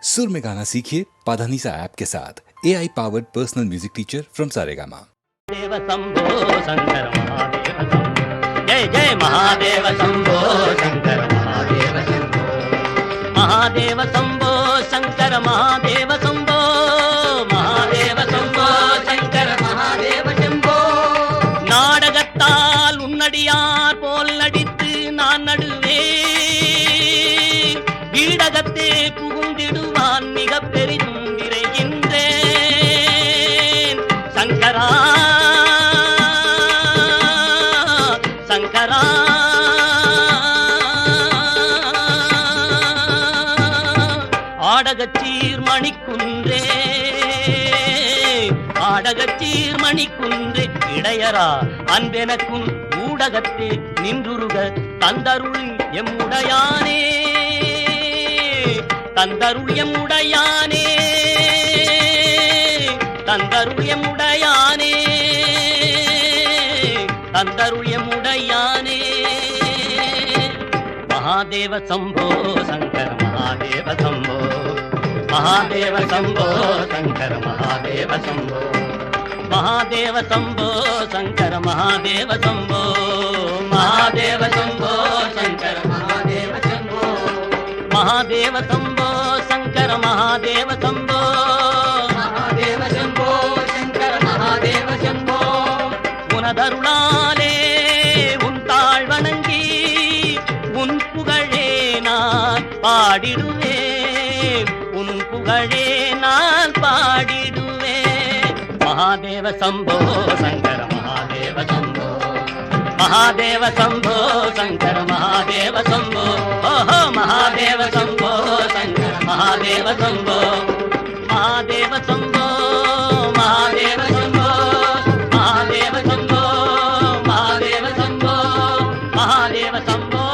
सुर में गाना सीखिए पाधानीसा ऐप के साथ AI powered personal music teacher from Saregama. देव शंभो शंकर महादेव शंभो जय जय महादेव शंभो शंकर महादेव शंभो महादेव शंभो शंकर महादेव शंभो महादेव शंभो शंकर महादेव शंभो நாடகத்தால் உன்னடியார் போல் நடித்து நான் நடுவே வீடகத்தே புகுந்திடுவான் மிக பெரிதும் விரைகின்றேன் சங்கரா சங்கரா ஆடகச்சீர் மணிக்குன்றே ஆடகச்சீர் மணிக்குன்றே இடையரா அன்பெனக்கும் ஊடகத்தே நின்றுருக தந்தருள் எம்முடையானே தந்தருள் எம்முடையானே தந்தருள் எம்முடையானே தந்தருள் எம்முடையானே महादेव शंभो शंकर महादेव शंभो महादेव शंभो शंकर महादेव शंभो महादेव शंभो शंकर महादेव शंभो महादेव शंभो शंकर महादेव शंभो महादेव शंभो शंकर महादेव शंभो महादेव शंभो शंकर महादेव शंभो உனதருளாலே உன் தாழ் வணங்கி உன் புகழே நான் பாடிடுவேன் உன் புகழே நான் பாடிடுவேன் महादेव शंभो शंकर महादेव शंभो महादेव शंभो शंकर महादेव शंभो ओहो महादेव शंभो शंकर महादेव शंभो महादेव शंभो महादेव शंभो महादेव शंभो महादेव शंभो महादेव शंभो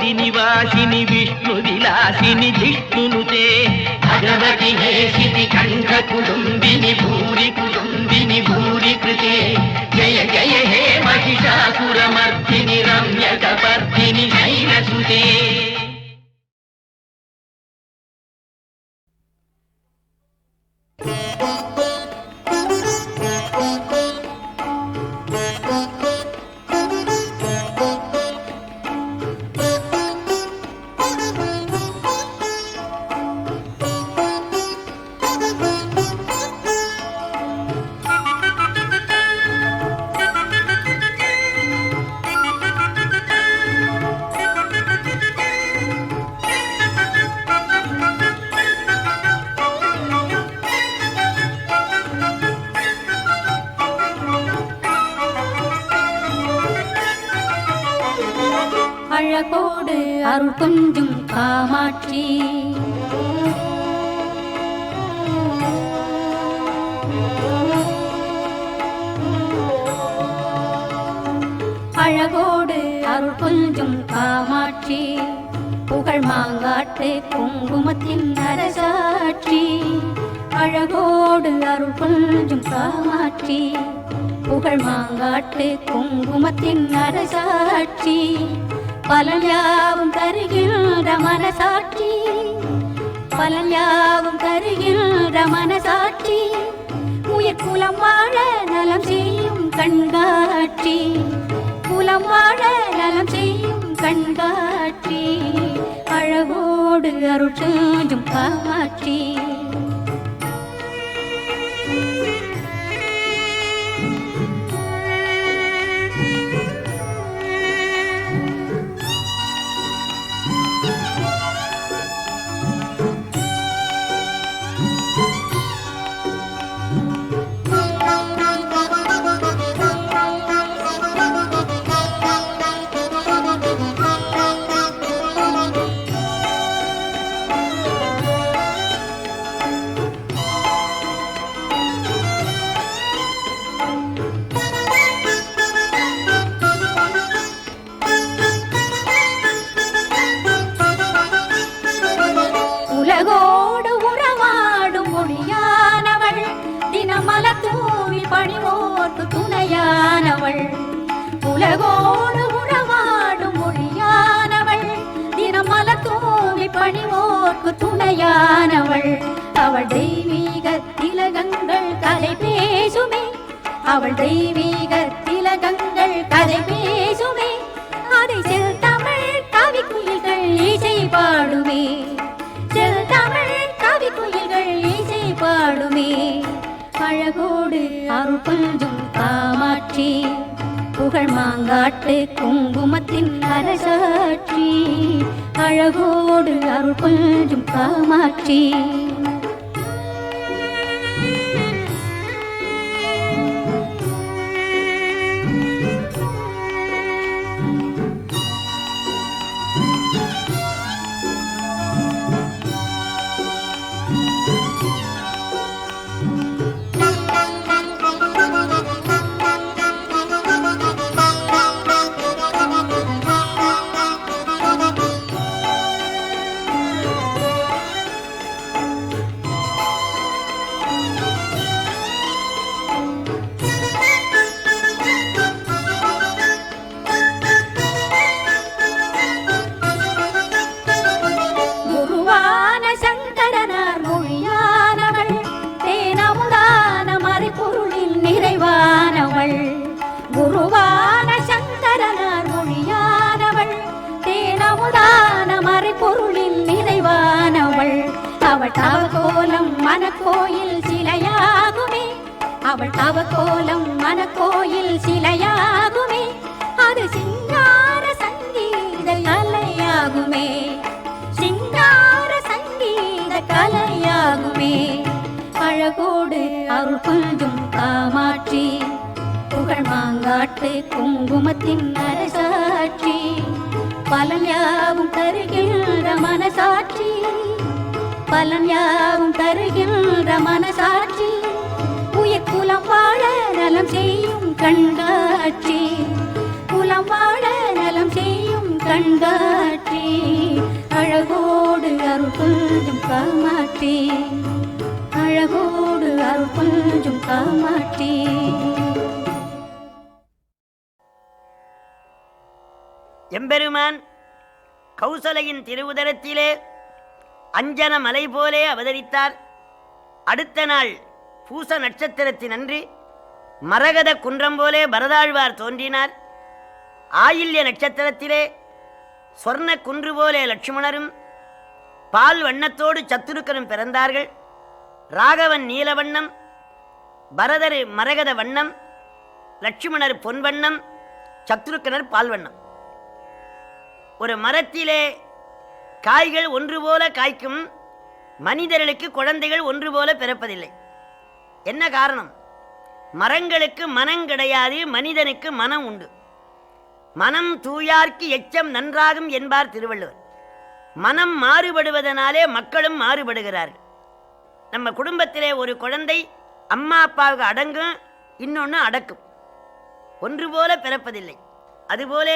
శ్రీనివాసిని విష్ణు విలాసిని జిష్ణునుతే భగవతి హేషితి కంఠ కుటుంబిని భూరి కుటుంబిని భూరి కృతే జయ జయ హే మహిషాసురమర్దిని రమ్య కపర్దిని శైలసుతే. அழகோடு அருள் கொஞ்சும் காமாட்சி அழகோடு அருள் கொஞ்சும் காமாட்சி புகழ் மாங்காட்டு குங்குமத்தின் அரசாட்சி அழகோடு அருள் கொஞ்சும் காமாட்சி புகழ் மாங்காட்டு குங்குமத்தின் அரசாட்சி பலன் யாவும் தருகின்ற மனசாட்சி பலன் யாவும் தருகின்ற மனசாட்சி உயிர் குலம் வாழ நலம் செய்யும் கண்காட்சி குலம் வாழ நலம் செய்யும் கண்காட்சி அழகோடு அருள் செஞ்சும் காமாட்சி. உலகோடு உறவாடும் மொழியானவள் தினமல தூவி பணிவோர்க்கு துணையானவள் உலகோடு உறவாடும் மொழியானவள் தினமல தூவி பணிவோர்க்கு துணையானவள் அவள் தெய்வீக திலகங்கள் கதை பேசுமே அவள் தெய்வீக திலகங்கள் கதை பேசுமே அதை செல் தமிழ் கவி குயில்கள் இசை பாடுமே செல் தமிழ் கவி குயில்கள் இசை பாடுமே அழகோடு அருள் கொஞ்சும் காமாட்சி புகழ் மாங்காட்டு குங்குமத்தின் அரசாட்சி அழகோடு அருள் கொஞ்சும் காமாட்சி. குருவான சங்கரனார் மொழியானவள் தேனமுதான மறைபொருளின் நிறைவானவள் அவள் தவக்கோலம் மனக்கோயில் சிலையாகுமே அவள் தவக்கோலம் மனக்கோயில் சிலையாகுமே அது சிங்கார சங்கீத கலையாகுமே சிங்கார சங்கீத கலையாகுமே அழகோடு அருள் கொஞ்சும் காமாட்சி புகழ் மாங்காட்டு குங்குமத்தின் அரசாட்சி பலன் யாவும் தருகின்ற மனசாட்சி பலன் யாவும் தருகின்ற மனசாட்சி உயிர் குலம் வாழ நலம் செய்யும் கண்காட்சி குலம் வாழ நலம் செய்யும் கண்காட்டி அழகோடு அருள் கொஞ்சம் காமாட்டி அழகோடு அருள் கொஞ்சம் காமாட்டி. எம்பெருமான் கௌசலையின் திருவுதரத்திலே அஞ்சன மலை போலே அவதரித்தார். அடுத்த நாள் பூச நட்சத்திரத்தினன்று மரகத குன்றம் போலே பரதாழ்வார் தோன்றினார். ஆயில்ய நட்சத்திரத்திலே சொர்ண குன்று போலே லட்சுமணரும் பால் வண்ணத்தோடு சத்துருக்கனும் பிறந்தார்கள். ராகவன் நீலவண்ணம், பரதர் மரகத வண்ணம், லட்சுமணர் பொன்வண்ணம், சத்துருக்கனர் பால் வண்ணம். ஒரு மரத்திலே காய்கள் ஒன்று போல காய்க்கும், மனிதர்களுக்கு குழந்தைகள் ஒன்று போல பிறப்பதில்லை. என்ன காரணம்? மரங்களுக்கு மனம் கிடையாது, மனிதனுக்கு மனம் உண்டு. மனம் தூயார்க்கு எச்சம் நன்றாகும் என்பார் திருவள்ளுவர். மனம் மாறுபடுவதனாலே மக்களும் மாறுபடுகிறார்கள். நம்ம குடும்பத்திலே ஒரு குழந்தை அம்மா அப்பாவுக்கு அடங்கும், இன்னொன்று அடக்கும், ஒன்று போல பிறப்பதில்லை. அதுபோல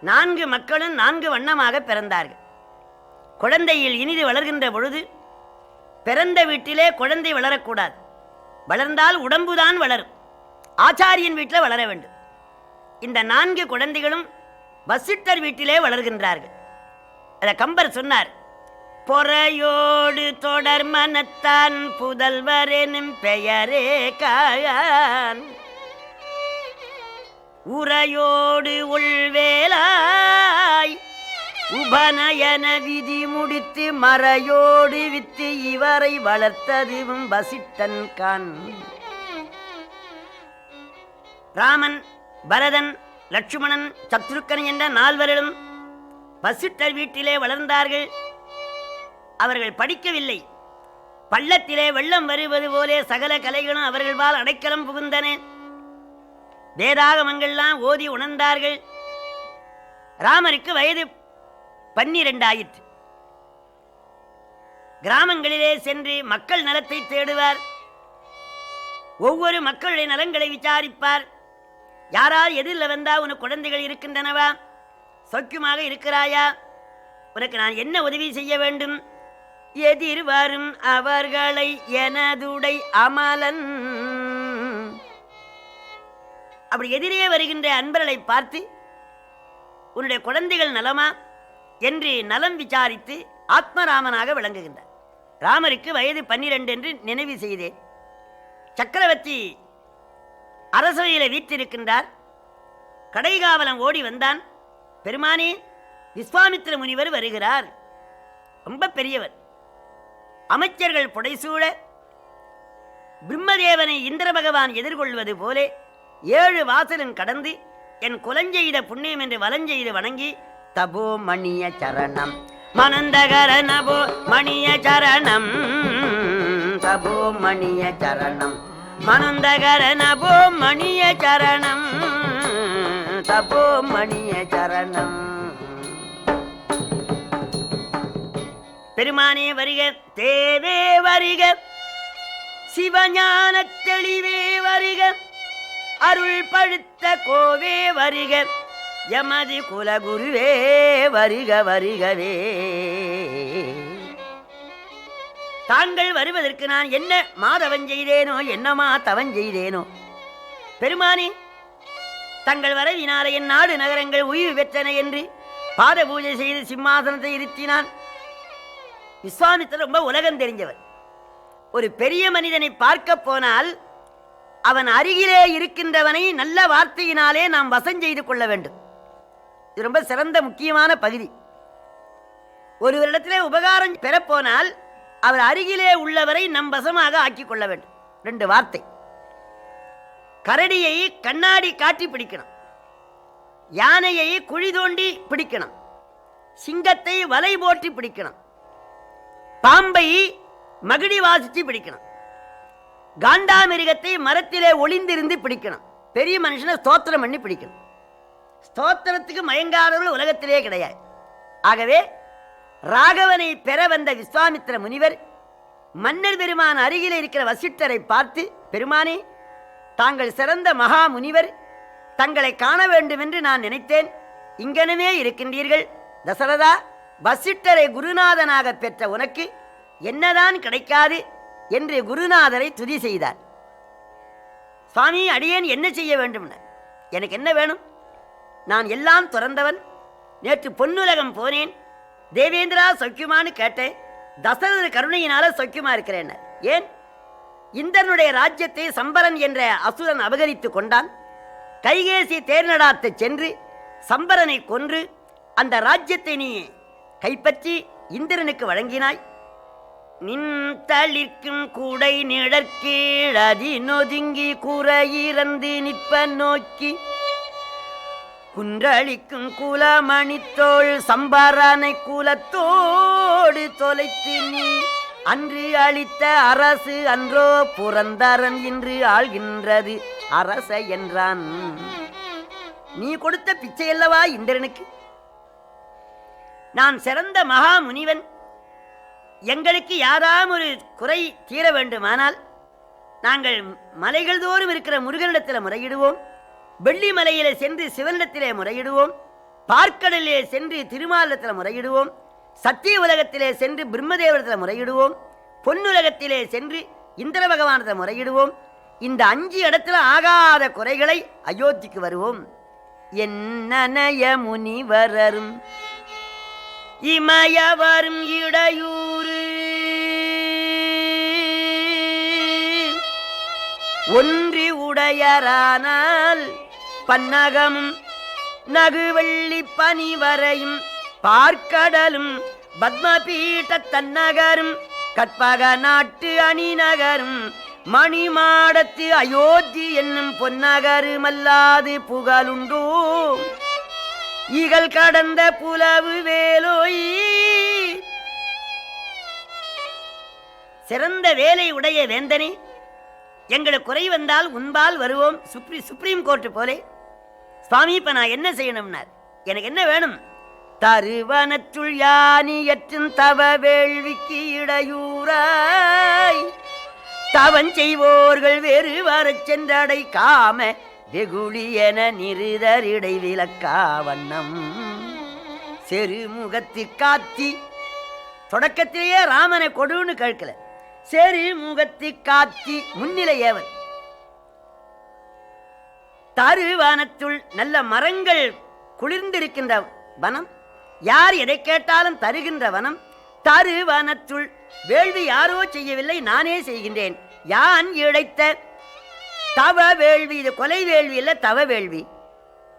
4 மக்களும் 4 வண்ணமாக பிறந்தார்கள். குழந்தையில் இனிது வளர்கின்ற பொழுது பிறந்த வீட்டிலே குழந்தை வளரக்கூடாது. வளர்ந்தால் உடம்புதான் வளரும். ஆச்சாரியன் வீட்டில் வளர வேண்டும். இந்த 4 குழந்தைகளும் வசிட்டர் வீட்டிலே வளர்கின்றார்கள். அதை கம்பர் சொன்னார். பொறையோடு தொடர் மனத்தான் புதல்வரெனும் பெயரே காயான், உரையோடு உள்வேலாய் உபநயன விதி முடித்து மறையோடு வித்து இவரை வளர்த்ததுவும் வசிட்டன் கான். ராமன், பரதன், லட்சுமணன், சத்ருக்கன் என்ற 4 வசிட்டர் வீட்டிலே வளர்ந்தார்கள். அவர்கள் படிக்கவில்லை. பள்ளத்திலே வெள்ளம் வருவது போலே சகல கலைகளும் அவர்களால் அடைக்கலம் புகுந்தன. வேதாகமங்கள்லாம் ஓதி உணர்ந்தார்கள். ராமருக்கு வயது 12 ஆயிற்று. கிராமங்களிலே சென்று மக்கள் நலத்தை தேடுவார். ஒவ்வொரு மக்களுடைய நலங்களை விசாரிப்பார். யாரால் எதிரில் வந்தா உனக்கு குழந்தைகள் இருக்கின்றனவா, சௌக்கியமாக இருக்கிறாயா, உனக்கு நான் என்ன உதவி செய்ய வேண்டும், எதிர் வரும் அவர்களை எனதுடை அமலன். அப்படி எதிரே வருகின்ற அன்பர்களை பார்த்து உன்னுடைய குழந்தைகள் நலமா என்று நலம் விசாரித்து ஆத்மராமனாக விளங்குகின்றார். ராமருக்கு வயது 12 என்று நினைவு செய்தேன். சக்கரவர்த்தி அரசவையில் வீற்றிருக்கின்றார். கடைகாவலன் ஓடி வந்தான். பெருமானே, விஸ்வாமித்திர முனிவர் வருகிறார். ரொம்ப பெரியவர். அமைச்சர்கள் புடைசூழ பிரம்மதேவனை இந்திர பகவான் எதிர்கொள்வது போலே 7 வாசலும் கடந்து என் குலஞ்செய்த புண்ணியம் என்று வலஞ்செய்து வணங்கி தபோ மணிய சரணம் மனந்தகர நபோ மணிய சரணம் தபோ மணிய சரணம் மனந்தகர நபோ மணிய சரணம் தபோ மணிய சரணம். பெருமானே வருக, தேவே வருக, சிவஞான தெளிவே வருக, அருள் பழுத்த கோவே வருக, எமது குலகுருவே வருக வருகவே. தாங்கள் வருவதற்கு நான் என்ன மாதவன் செய்தேனோ, என்னமா தவன் செய்தேனோ? பெருமானே, தங்கள் வரவினாலே என் நாடு நகரங்கள் உயிர் பெற்றன என்று பாத பூஜை செய்து சிம்மாசனத்தை இருத்தினான். விஸ்வாமித்திரர் ரொம்ப உலகம் தெரிஞ்சவர். ஒரு பெரிய மனிதனை பார்க்க போனால் அவன் அருகிலே இருக்கின்றவனை நல்ல வார்த்தையினாலே நாம் வசம் செய்து கொள்ள வேண்டும். இது ரொம்ப சிறந்த முக்கியமான பகுதி. ஒருவரிடத்திலே உபகாரம் பெறப்போனால் அவர் அருகிலே உள்ளவரை நம் வசமாக ஆக்கிக் கொள்ள வேண்டும். 2 வார்த்தை. கரடியை கண்ணாடி காட்டி பிடிக்கணும், யானையை குழி தோண்டி பிடிக்கணும், சிங்கத்தை வலை போட்டி பிடிக்கணும், பாம்பை மகிழி வாசித்து பிடிக்கணும், காண்டாமிருகத்தை மரத்திலே ஒளிந்திருந்து பிடிக்கணும், பெரிய மனுஷனை ஸ்தோத்திரம் பண்ணி பிடிக்கணும். ஸ்தோத்திரத்துக்கு மயங்காதவர்கள் உலகத்திலே கிடையாது. ஆகவே ராகவனை பெற வந்த விஸ்வாமித்திர முனிவர் மன்னர் பெருமான் அருகில் இருக்கிற வசிட்டரை பார்த்து, பெருமானே, தாங்கள் சிறந்த மகா முனிவர், தங்களை காண வேண்டும் என்று நான் நினைத்தேன். இங்கனமே இருக்கின்றீர்கள். தசரதா, வசிட்டரை குருநாதனாக பெற்ற உனக்கு என்னதான் கிடைக்காது என்று குருநாதரை துதி செய்தார். சுவாமி, அடியேன் என்ன செய்ய வேண்டும்? எனக்கு என்ன வேணும்? நான் எல்லாம் துறந்தவன். நேற்று பொன்னுலகம் போனேன். தேவேந்திரா சௌக்கியமானு கேட்டேன். தசரத கருணையினால சௌக்கியமா இருக்கிறேன். ஏன்? இந்திரனுடைய ராஜ்யத்தை சம்பரன் என்ற அசுரன் அபகரித்து கொண்டான். கைகேசி தேர்நடாத்த சென்று சம்பரனை கொன்று அந்த ராஜ்யத்தை நீ கைப்பற்றி இந்திரனுக்கு வழங்கினாய். நின் தளிர்க்கும் கூடை நிழற்கீழதி நொதுங்கி கூரையிறந்து நிற்ப நோக்கி குன்றளிக்கும் குலமணித்தோள் சம்பரனை குலத்தோடு தொலைத்து நீ அன்று அளித்த அரசு அன்றோ புரந்தரன் இன்று ஆள்கின்றது அரச என்றான். நீ கொடுத்த பிச்சையல்லவா இந்திரனுக்கு? நான் சிறந்த மகா முனிவன். எங்களுக்கு யாராம் ஒரு குறை தீர வேண்டுமானால் நாங்கள் மலைகள் தோறும் இருக்கிற முருகனிடத்தில் முறையிடுவோம். வெள்ளி மலையிலே சென்று சிவனிடத்திலே முறையிடுவோம். பார்க்கடலிலே சென்று திருமாலிடத்தில் முறையிடுவோம். சத்திய உலகத்திலே சென்று பிரம்மதேவரத்தில் முறையிடுவோம். பொன்னுலகத்திலே சென்று இந்திர பகவானத்தில் முறையிடுவோம். இந்த 5 இடத்துல ஆகாத குறைகளை அயோத்திக்கு வருவோம். என்னனைய முனிவரரும் இமயவரும் இடையூறு ஒன்றி உடையரானால் பன்னகமும் நகுவெள்ளி பனிவரையும் பார்க்கடலும் பத்மபீட்ட தன்னகரும் கற்பக நாட்டு அணிநகரும் மணிமாடத்து அயோத்தி என்னும் பொன்னகருமல்லாது புகழுண்டோ இகழ் கடந்த புலவு வேலோய். சிறந்த வேலை உடைய வேந்தனே, எங்களுக்கு குறை வந்தால் உன்பால் வருவோம். சுப்ரீம் கோர்ட்டு போலே. சுவாமி, இப்ப நான் என்ன செய்யணும்னார். எனக்கு என்ன வேணும்? தருவனத்துள் யானியற்றும் தவ வேள்விக்கு இடையூறாய் தவன் செய்வோர்கள் வேறு வரச் சென்றடை காம வெகுளி என நிறுதரிடை விளக்கா வண்ணம் செருமுகத்து காத்தி. தொடக்கத்திலேயே ராமனை கொடுன்னு கேட்கல. செருமுகத்து காத்தி முன்னிலையவன். தருவனத்துள் நல்ல மரங்கள் குளிர்ந்திருக்கின்ற வனம். யார் எதை கேட்டாலும் தருகின்ற வனம். தருவனத்துள் வேள்வி யாரோ செய்யவில்லை, நானே செய்கின்றேன். யான் இழைத்த தவ வேள்வி. இது கொலை வேள்வி இல்லை, தவ வேள்வி.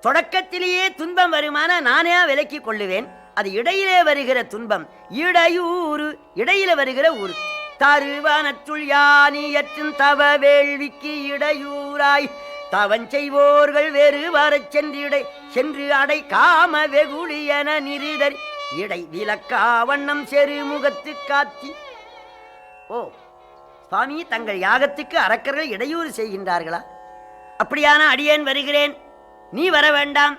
தொடக்கத்திலேயே துன்பம் வருமான நானே விலக்கி கொள்ளுவேன். அது இடையிலே வருகிற துன்பம். இடையூறு, இடையில வருகிற ஊர். தருவனத்துள் யானியற்றும் தவ வேள்விக்கு இடையூறாய் தவன் செய்வோர்கள் வேறு வரச் சென்று அடை காம வெகுளி என நிறுதர் இடை விளக்கா வண்ணம் செருமுகத்து காத்தி. ஓ சுவாமி, தங்கள் யாகத்துக்கு அரக்கர்கள் இடையூறு செய்கின்றார்களா? அப்படியான அடியேன் வருகிறேன், நீ வர வேண்டாம்.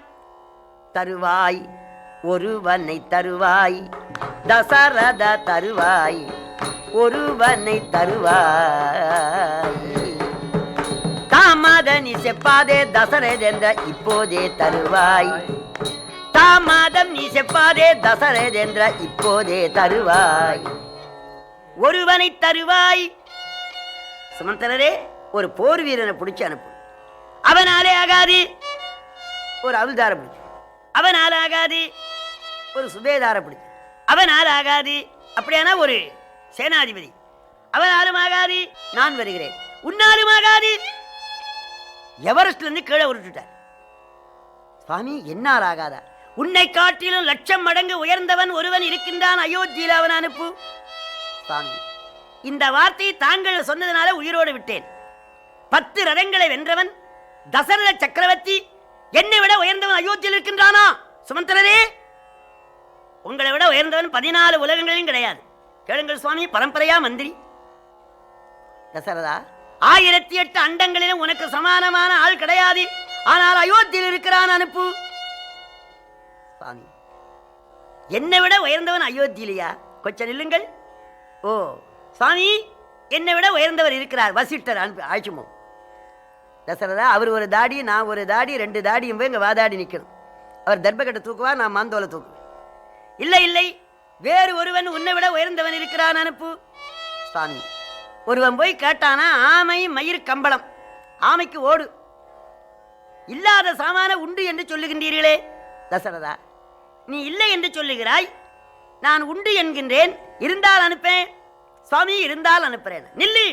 தருவாய் ஒருவனை தருவாய் தசரத தருவாய் ஒருவனை தருவாய். தாமத நீ செப்பாதே தசரதென்ற இப்போதே தருவாய். தாமதம் நீ செப்பாதே தசரதென்ற இப்போதே தருவாய். ஒருவனை தருவாய். சுமந்தரரே, ஒரு போர் வீரனை பிடிச்சு அனுப்பு. அவனாலே ஆகாது. ஒரு அவுல்தார பிடிச்சு. அவனால ஆகாது. ஒரு சுபேதார பிடிச்சு. அவனால் ஆகாது. அப்படியானா ஒரு சேனாதிபதி. அவனாலும் ஆகாது. நான் வருகிறேன். உன்னாலும் ஆகாது. எவரெஸ்ட்ல இருந்து கீழே உருட்டுட்டார். சுவாமி, என்னால் ஆகாதா? உன்னை காட்டிலும் 1,00,000 மடங்கு உயர்ந்தவன் ஒருவன் இருக்கின்றான் அயோத்தியில், அவன் அனுப்பு. சுவாமி, இந்த வார்த்தையை தாங்கள் சொன்னதனால உயிரோடு விட்டேன். 10 ரதங்களை வென்றவன் தசரத சக்கரவர்த்தி என்னை விட உயர்ந்தவன் அயோத்தியில் இருக்கின்றானா? சுமந்தரரே, உங்களை விட உயர்ந்தவன் 14 உலகங்களிலும் கிடையாது. கேளுங்கள் சுவாமி, பரம்பரையா மந்திரி. தசரதா, 1008 அண்டங்களிலும் உனக்கு சமானமான ஆள் கிடையாது. ஆனால் அயோத்தியில் இருக்கிறான், அனுப்பு. சுவாமி, என்னை விட உயர்ந்தவன் அயோத்தியிலையா? கொஞ்சம் நில்லுங்கள். ஓ சுவாமி, என்னை விட உயர்ந்தவர் இருக்கிறார், வசிட்டர், அனுப்பி ஆட்சிமோ. தசரதா, அவர் ஒரு தாடி, நான் ஒரு தாடி, 2 தாடியும் போய் இங்கே வாதாடி நிற்கணும். அவர் தர்பகட்டை தூக்குவார், நான் மாந்தோலை தூக்குவேன். இல்லை இல்லை, வேறு ஒருவன் உன்னை விட உயர்ந்தவன் இருக்கிறான், அனுப்பு. சுவாமி, ஒருவன் போய் கேட்டானா ஆமை மயிர் கம்பளம், ஆமைக்கு ஓடு, இல்லாத சாமான உண்டு என்று சொல்லுகின்றீர்களே தசரதா, நீ இல்லை என்று சொல்லுகிறாய், நான் உண்டு என்கின்றேன், இருந்தால் அனுப்பேன். சுவாமி, இருந்தால் அனுப்புறேன். நில்லு,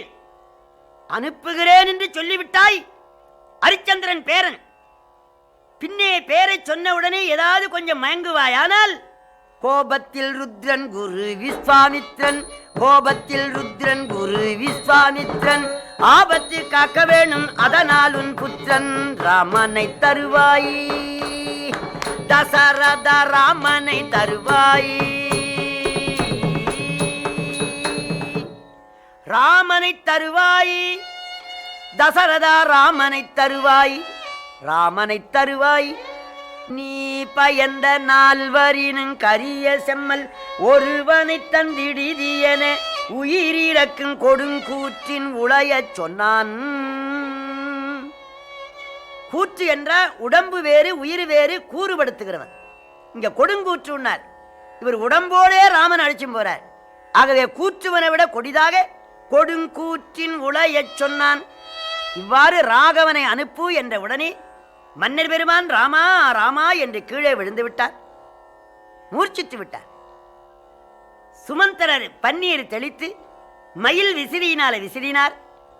அனுப்புகிறேன் என்று சொல்லிவிட்டாய். ஹரிச்சந்திரன் பேரன், பின்னே பேரை சொன்னவுடனே ஏதாவது கொஞ்சம் மயங்குவாயானால் கோபத்தில் ருத்ரன் குரு விஸ்வாமித்ரன், கோபத்தில் ருத்ரன் குரு விஸ்வாமித்ரன், ஆபத்து காக்க வேணும் அதனால் உன் புத்திரன் ராமனை தருவாய், தசரத ராமனை தருவாய், ராமனை தருவாய், தசரதா ராமனை தருவாய், ராமனை தருவாய். நீ பயந்த நால்வரினும் கரிய செம்மல் ஒருவனை தந்திடிதியன உயிரிழக்கும் கொடுங்கூற்றின் உளையச் சொன்னான். கூற்று என்ற உடம்பு வேறு உயிர் வேறு கூறுபடுத்துகிறவன். இங்க கொடுங்கூற்று உண்ணார், இவர் உடம்போடே ராமன் அழிச்சும் போறார். ஆகவே கூற்றுவனை விட கொடிதாக கொடுங்கூற்றின் உளையச் சொன்னான். இவ்வாறு ராகவனை அனுப்பு என்ற உடனே மன்னர் பெருமான் ராமா ராமா என்று கீழே விழுந்து விட்டார், மூர்ச்சித்து விட்டார். சுமந்தரர் பன்னீர் தெளித்து மயில் விசிறியினால விசிறினார்,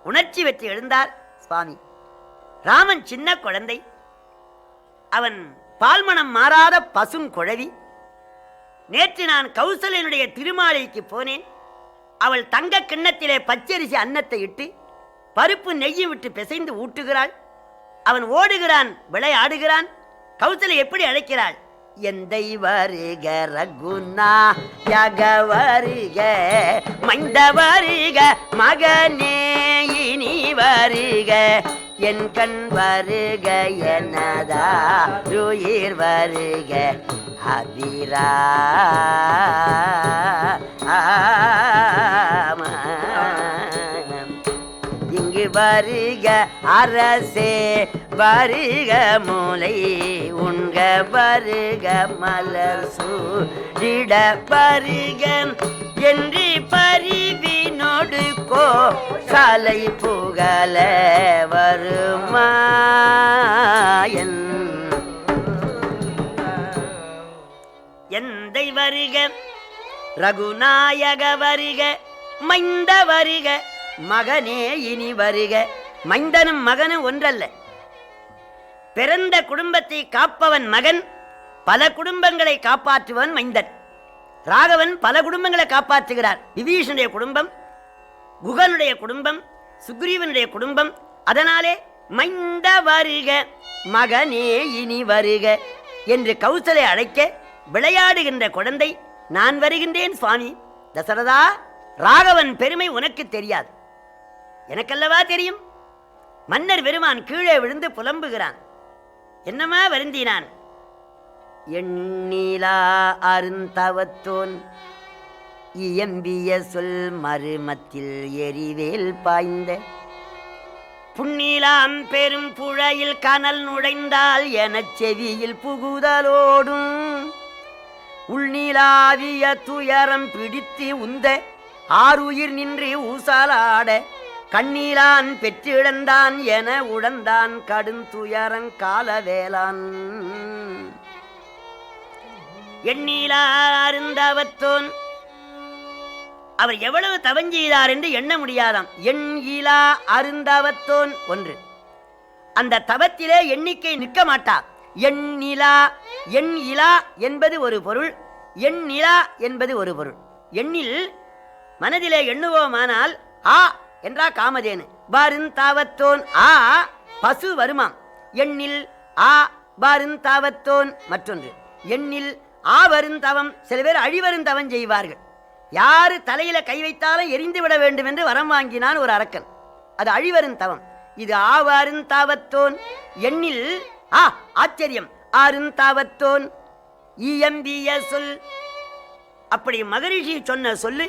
உணர்ச்சி வெற்றி எழுந்தார். சுவாமி, ராமன் சின்ன குழந்தை, அவன் பால்மணம் மாறாத பசும் குழவி. நேற்று நான் கௌசல்யனுடைய திருமாளிகைக்கு போனேன். அவள் தங்க கிண்ணத்திலே பச்சரிசி அன்னத்தை இட்டு பருப்பு நெய்யை விட்டு பிசைந்து ஊட்டுகிறாள். அவன் ஓடுகிறான், விளையாடுகிறான். கௌசல்யா எப்படி அழைக்கிறாள்? எந்தை வருக ரகுநாயக வருக, மைந்த வருக மகனே இனி வருக, என் கண் வருக எனதாருயிர் வருக அபிரா வருக அரசே வருக மூலை உண்க வருக மலர் சூடிட வருக என்று பரிவினோடு கோசாலை புகழ வருமாயன். எந்தை வருக ரகுநாயக வருக, மைந்த வருக மகனே இனி வருக. மைந்தனும் மகனும் ஒன்றல்ல. பிறந்த குடும்பத்தை காப்பவன் மகன், பல குடும்பங்களை காப்பாற்றுவன் மைந்தன். ராகவன் பல குடும்பங்களை காப்பாற்றுகிறார். விபீஷனுடைய குடும்பம், குகனுடைய குடும்பம், சுக்ரீவனுடைய குடும்பம். அதனாலே மைந்த வருக மகனே இனி வருக என்று கௌசலை அழைக்க விளையாடுகின்ற குழந்தை, நான் வருகின்றேன் சுவாமி. தசரதா, ராகவன் பெருமை உனக்கு தெரியாது, எனக்கல்லவா தெரியும். மன்னர் பெருமான் கீழே விழுந்து புலம்புகிறான். என்னமா வருந்தினான்? எண்ணிலா அருந்தவத்தோன் இயம்பிய சொல் மறுமத்தில் எரிவேல் பாய்ந்த, புண்ணிலாம் பெரும் புழையில் கனல் நுழைந்தால் எனச் செவியில் புகுதலோடும், உள்நிலாவிய துயரம் பிடித்து உந்த ஆறுயிர் நின்று ஊசாலாட, கண்ணீலான் பெற்றிழந்தான் என உழந்தான் கடுந்துயரங் காலவேளான். எண்ணீலா அருந்தவத்தோன், அவர் எவ்வளவு தவஞ்செய்தார் என்று எண்ண முடியாதாம். எண்ணிலா அருந்தவத்தோன் ஒன்று, அந்த தவத்திலே எண்ணிக்கை நிற்க மாட்டார். எண்ணிலா, எண் இலா என்பது ஒரு பொருள், எண்ணிலா என்பது ஒரு பொருள். எண்ணில் மனதிலே எண்ணுவோமானால் ஆ என்றா காமதேனு, வருந்தாவத்தோன் ஆ பசு வருமாம். எண்ணில் ஆ வருந்தாவத்தோன் மற்றொன்று. எண்ணில் ஆ வருந்தவம், சில பேர் அழிவருந்தவன் செய்வார்கள். யாரு தலையில கை வைத்தாலும் எரிந்து விட வேண்டும் என்று வரம் வாங்கினான் ஒரு அரக்கன், அது அழிவருந்தவம். இது ஆவருந்தாவத்தோன். எண்ணில் ஆ ஆச்சரியம், ஆருந்தாவத்தோன் இயம்பிய சொல். அப்படி மகரிஷி சொன்ன சொல்லு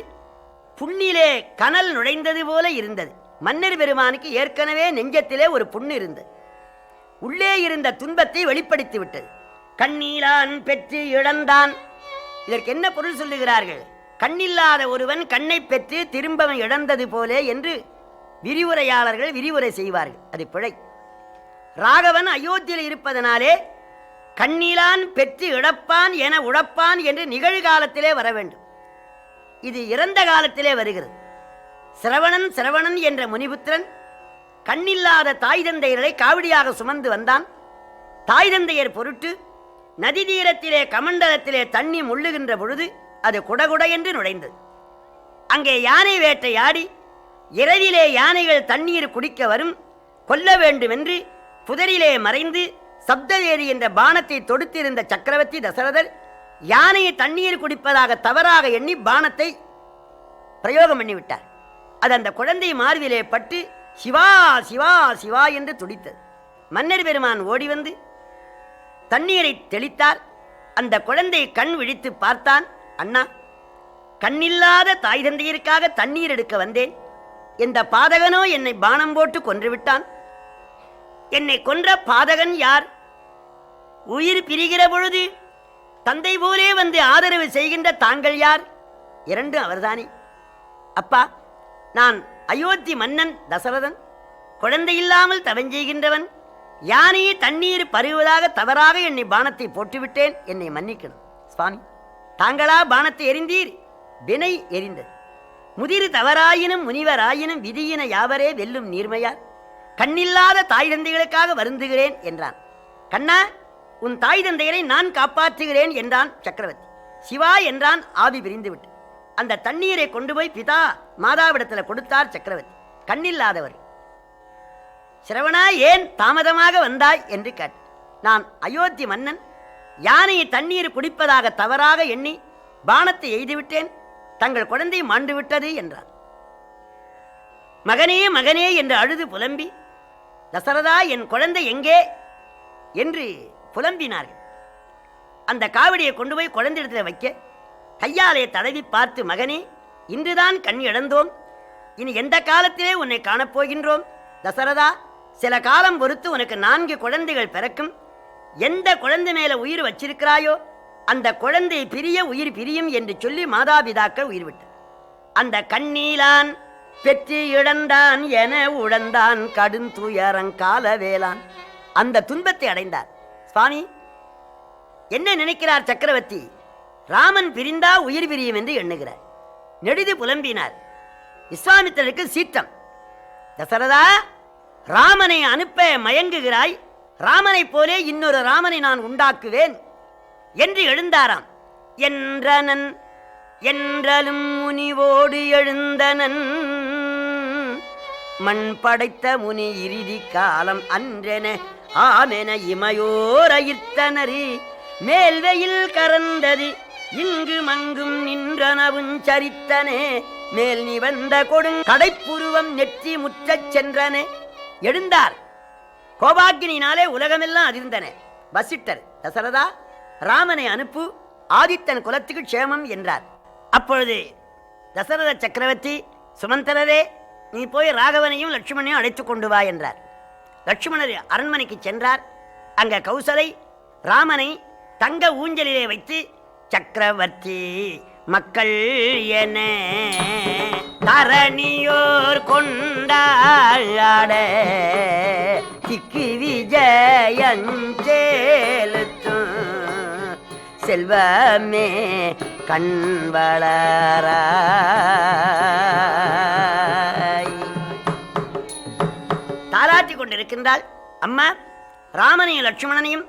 புண்ணிலே கனல் நுழைந்தது போல இருந்தது. மன்னர் பெருமானுக்கு ஏற்கனவே நெஞ்சத்திலே ஒரு புண்ணு இருந்தது. உள்ளே இருந்த துன்பத்தை வெளிப்படுத்தி விட்டது. கண்ணீலான் பெற்று இழந்தான். இதற்கு என்ன பொருள் சொல்லுகிறார்கள்? கண்ணில்லாத ஒருவன் கண்ணை பெற்று திரும்பவும் இழந்தது போலே என்று விரிவுரையாளர்கள் விரிவுரை செய்வார்கள். அது பிழை. ராகவன் அயோத்தியில் இருப்பதனாலே கண்ணிலான் பெற்று இழப்பான் என உழப்பான் என்று நிகழ்காலத்திலே வர வேண்டும். இது இறந்த காலத்திலே வருகிறது. சிரவணன் என்ற முனிபுத்திரன் கண்ணில்லாத தாய் தந்தையர்களை காவடியாக சுமந்து வந்தான். தாய் தந்தையர் பொருட்டு நதி தீரத்திலே கமண்டலத்திலே தண்ணி முள்ளுகின்ற பொழுது அது குடகுட என்று நுழைந்தது. அங்கே யானை வேட்டையாடி இரவிலே யானைகள் தண்ணீர் குடிக்க வரும், கொல்ல வேண்டும் என்று புதரிலே மறைந்து சப்தவேரி என்ற பானத்தை தொடுத்திருந்த சக்கரவர்த்தி தசரதர் யானையை தண்ணீர் குடிப்பதாக தவறாக எண்ணி பானத்தை பிரயோகம் பண்ணிவிட்டார். அது அந்த குழந்தை மார்பிலே பட்டு சிவா சிவா சிவா என்று துடித்தது. மன்னர் பெருமான் ஓடி வந்து தண்ணீரை தெளித்தார். அந்த குழந்தை கண் விழித்து பார்த்தான். அண்ணா, கண்ணில்லாத தாய் தந்தையருக்காக தண்ணீர் எடுக்க வந்தேன். எந்த பாதகனோ என்னை பானம் போட்டு கொன்று விட்டான். என்னை கொன்ற பாதகன் யார்? உயிர் பிரிகிற பொழுது தந்தை போலே வந்து ஆதரவு செய்கின்ற தாங்கள் யார்? இரண்டும் அவர்தானே. அப்பா, நான் அயோத்தி மன்னன் தசரதன், குழந்தையில்லாமல் தவஞ்செய்கின்றவன். யானையை தண்ணீர் பருவதாக தவறாக என்னை பானத்தை போட்டுவிட்டேன், என்னை மன்னிக்கணும். சுவாமி, தாங்களா பானத்தை எரிந்தீர்? வினை எரிந்தது. முதிர் தவறாயினும் முனிவராயினும் விதியின யாவரே வெல்லும் நீர்மையார். கண்ணில்லாத தாய் தந்தைகளுக்காக வருந்துகிறேன் என்றான். கண்ணா, உன் தாய் தந்தையரை நான் காப்பாற்றுகிறேன் என்றான் சக்கரவர்த்தி. சிவா என்றான். ஆவி பிரிந்து விட்டு அந்த தண்ணீரை கொண்டு போய் பிதா மாதாவிடத்தில் கொடுத்தார் சக்கரவர்த்தி. கண்ணில்லாதவர், சிரவணா, ஏன் தாமதமாக வந்தாய் என்று கேட்டு, நான் அயோத்தி மன்னன், யானையை தண்ணீர் குடிப்பதாக தவறாக எண்ணி பானத்தை எய்துவிட்டேன், தங்கள் குழந்தை மாண்டு விட்டது என்றார். மகனே மகனே என்று அழுது புலம்பி, தசரதா, என் குழந்தை எங்கே என்று புலம்பினார்கள். அந்த காவடியை கொண்டு போய் குழந்தையிடத்தில் வைக்க கையாலே தடவி பார்த்து, மகனே, இன்றுதான் கண் இழந்தோம், இனி எந்த காலத்திலே உன்னை காணப்போகின்றோம்? தசரதா, சில காலம் பொறுத்து உனக்கு 4 குழந்தைகள் பிறக்கும். எந்த குழந்தை மேல உயிர் வச்சிருக்கிறாயோ அந்த குழந்தை பிரிய உயிர் பிரியும் என்று சொல்லி மாதாபிதாக்கள் உயிர் விட்டார். அந்த கண்ணீலான் பெற்று இழந்தான் என உழந்தான் கடுந்துயரங்கால வேளான். அந்த துன்பத்தை அடைந்தார். சுவாமி, என்ன நினைக்கிறார் சக்கரவர்த்தி? ராமன் பிரிந்தா உயிர் பிரியும் என்று எண்ணுகிறார். நெடுது புலம்பினார். விஸ்வாமித்திரருக்கு சீற்றம். தசரதா, ராமனை அனுப்ப மயங்குகிறாய், ராமனை போலே இன்னொரு ராமனை நான் உண்டாக்குவேன் என்று எழுந்தாராம். என்றனன் என்றலும் முனிவோடு எழுந்தனன், மண் படைத்த முனி இறுதி காலம் அன்றென ஆமென இமையோரயிர்த்தனரி மேல்வெயில் கறந்தது இங்கு மங்கும் நின்றனவும் சரித்தனே மேல் நிவந்த கொடுங் கடைப்புருவம் நெற்றி முற்றச் சென்றனே. எழுந்தார். கோபாக்கினாலே உலகமெல்லாம் அதிர்ந்தன. வசிட்டர், தசரதா, ராமனை அனுப்பு, ஆதித்தன் குலத்துக்கு க்ஷேமம் என்றார். அப்பொழுது தசரத சக்கரவர்த்தி, சுமந்தரரே, நீ போய் ராகவனையும் லட்சுமணையும் அழைத்து கொண்டு வா என்றார். லட்சுமணர் அரண்மனைக்கு சென்றார். அங்க கௌசலை ராமனை தங்க ஊஞ்சலிலே வைத்து, சக்கரவர்த்தி மக்கள் என தரணியோர் கொண்டாட திக்கு விஜயஞ்சேலுத்தும் செல்வமே கண் வளராய் தாராட்டி கொண்டிருக்கின்றாள். அம்மா, ராமனையும் லட்சுமணனையும்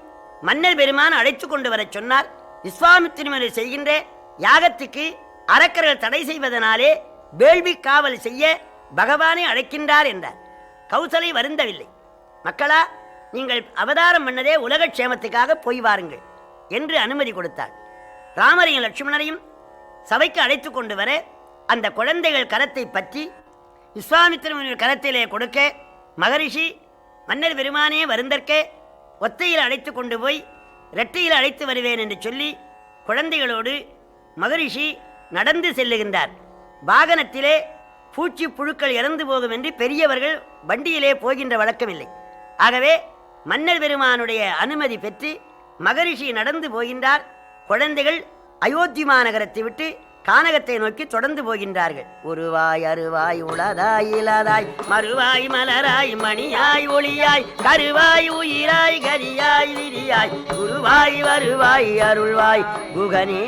மன்னர் பெருமான் அழைத்து கொண்டு வர சொன்னார். விஸ்வாமித்திரரை செய்கின்ற யாகத்துக்கு அரக்கர்கள் தடை செய்வதனாலே வேள்வி காவல் செய்ய பகவானை அழைக்கின்றார் என்றார். கௌசலை வருந்தவில்லை. மக்களா, நீங்கள் அவதாரம் பண்ணதே உலக க்ஷேமத்துக்காக போய் வாருங்கள் என்று அனுமதி கொடுத்தார். ராமரையும் லட்சுமணரையும் சபைக்கு அழைத்து கொண்டு வர அந்த குழந்தைகள் கரத்தை பற்றி விஸ்வாமித்திரன் கரத்திலே கொடுக்க, மகரிஷி மன்னர் பெருமானே வருந்தற்க ஒத்தையில் அழைத்து கொண்டு போய் இரட்டையில் அழைத்து வருவேன் என்று சொல்லி குழந்தைகளோடு மகரிஷி நடந்து செல்லுகின்றார். வாகனத்திலே பூச்சி புழுக்கள் இறந்து போகும் என்று பெரியவர்கள் வண்டியிலே போகின்ற வழக்கமில்லை. ஆகவே மன்னர் பெருமானுடைய அனுமதி பெற்று மகரிஷி நடந்து போகின்றார். குழந்தைகள் அயோத்தி மாநகரத்தை விட்டு கானகத்தை நோக்கி தொடர்ந்து போகின்றார்கள். ஒருவாய் அருவாய் உளதாய் இலதாய் மறுவாய் மலராய் மணியாய் ஒளியாய் கருவாய் உயிராய் கரியாய் விரியாய் குருவாய் வருவாய் அருள்வாய் குகனே.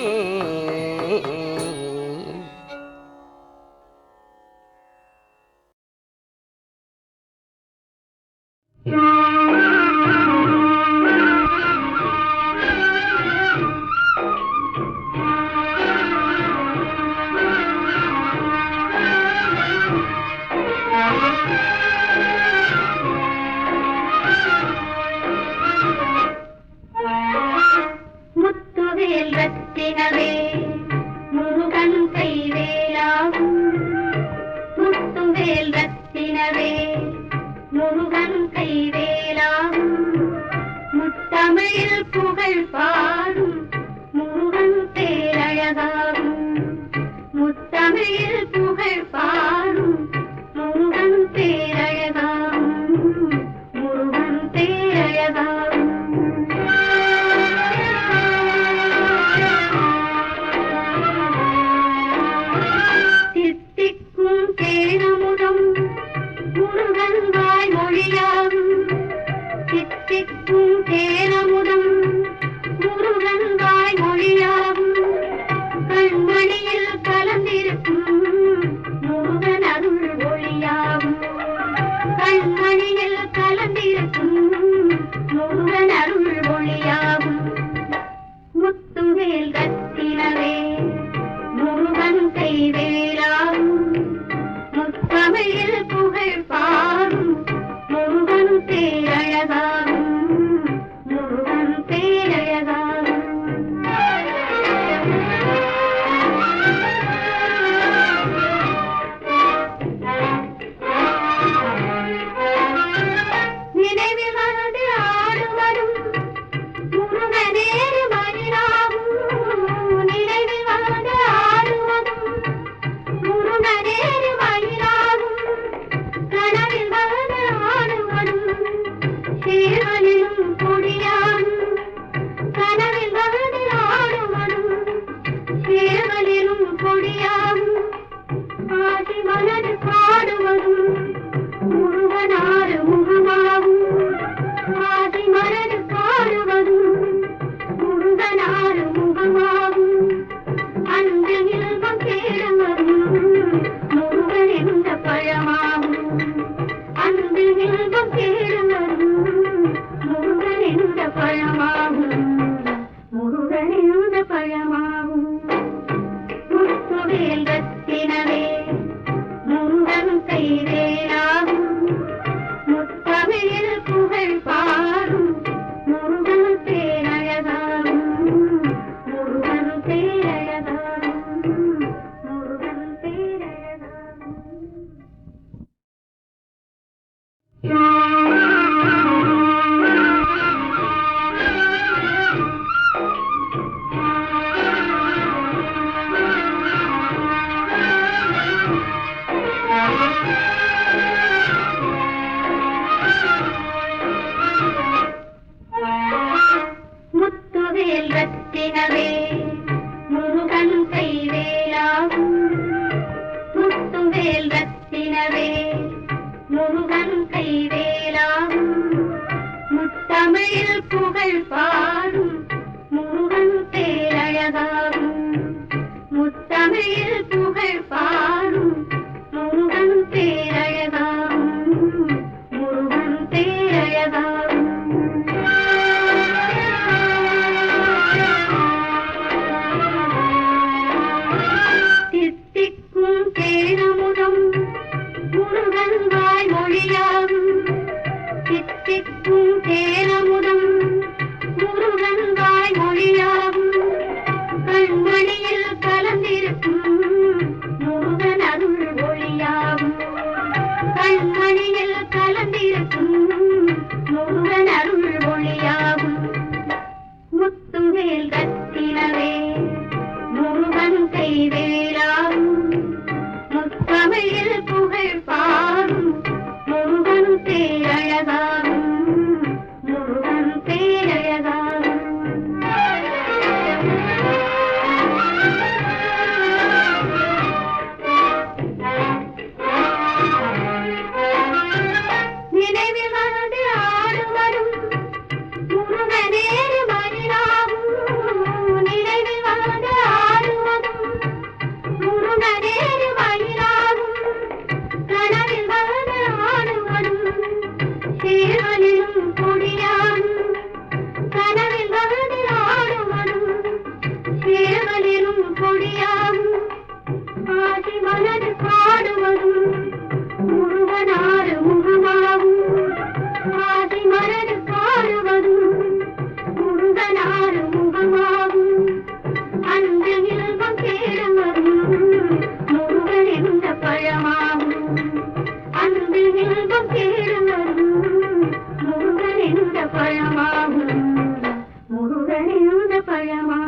முத்துவேல் ரத்தினவே முருகன் கைவேலாகும். முத்துவேல் ரத்தினவே முருகன் கைவேலாகும். முத்தமிழில் புகழ் பாடும் முருகன் பேரழகாகும். முத்தமிழில் புகழ் பாடும் முருகன் பேரழகாகும். முருகன் பேரழகாகும். தித்திக்கும் தேனமுதம் முருகன் வாய் மொழியாகும். தித்திக்கும் தேனமுதம் முருகன் வாய் மொழியாகும். கண்மணியில் கலந்திருக்கும் முருகன் அருள் ஒளியாகும். கண்மணியில் கலந்திருக்கும் முருகன் அருள் ஒளியாகும். முத்துவேல் ரத்தினவே முருகன் கைவேலாகும். முத்தமிழில் புகழ் பாடும் முருகன் பேரழகாகும். முருகன் பேரழகாகும். நினைவில் வந்து ஆடுவதும் முருகனேறு மயிலாகும். நினைவில் வந்து ஆடுவதும் முருகனேறு மயிலாகும். கனவில் வந்து ஆடுவதும் சேவலிலும் கொடியாகும். கனவில் வந்து ஆடுவதும் சேவலிலும் கொடியாகும். ஆதி மனது பாடுவதும் முருகனாறு முகமாகும். ஆதி மனது பாடுவதும் முருகனாறு முகமாகும். அந்த இல்பம் தேடுவதும் முருகன் என்ற பழமாகும். அந்த இல்பம் தேடுவதும் முருகன் என்ற பழமாகும். முருகன் என்ற பழமாகும். முத்துவேல் ரத்தினவே முருகன் கைவேலாகும். முத்தமிழில் புகழ் பாடும் முருகன் பேரழகாகும். முருகன் பேரழகாகும். முருகன் பேரழகாகும். முத்துவேல் ரத்தினவே முருகன் கைவேலாகும். முத்துவேல் ரத்தினவே முருகன் கைவேலாகும். முத்தமிழில் புகழ் பாடும் முருகன் பேரழகாகும். முத்தமிழில் புகழ் பாடும் முருகன் பேரழகாகும். முருகன் பேரழகாகும். தித்திக்கும் தேனமுதம் முருகன் வாய் மொழியாகும். தித்திக்கும் தேனமுதம் முருகன் வாய் மொழியாகும். கண்மணியில் கலந்திருக்கும் முருகன் அருள் ஒளியாகும். கண்மணியில் கலந்திருக்கும் முருகன் அருள் ஒளியாகும். முத்துவேல் ரத்தினவே முருகன் கைவேலாகும். முத்தமிழில் புகழ் பாடும் முருகன் பேரழகாகும். முருகன் பேரழகாகும். பழமா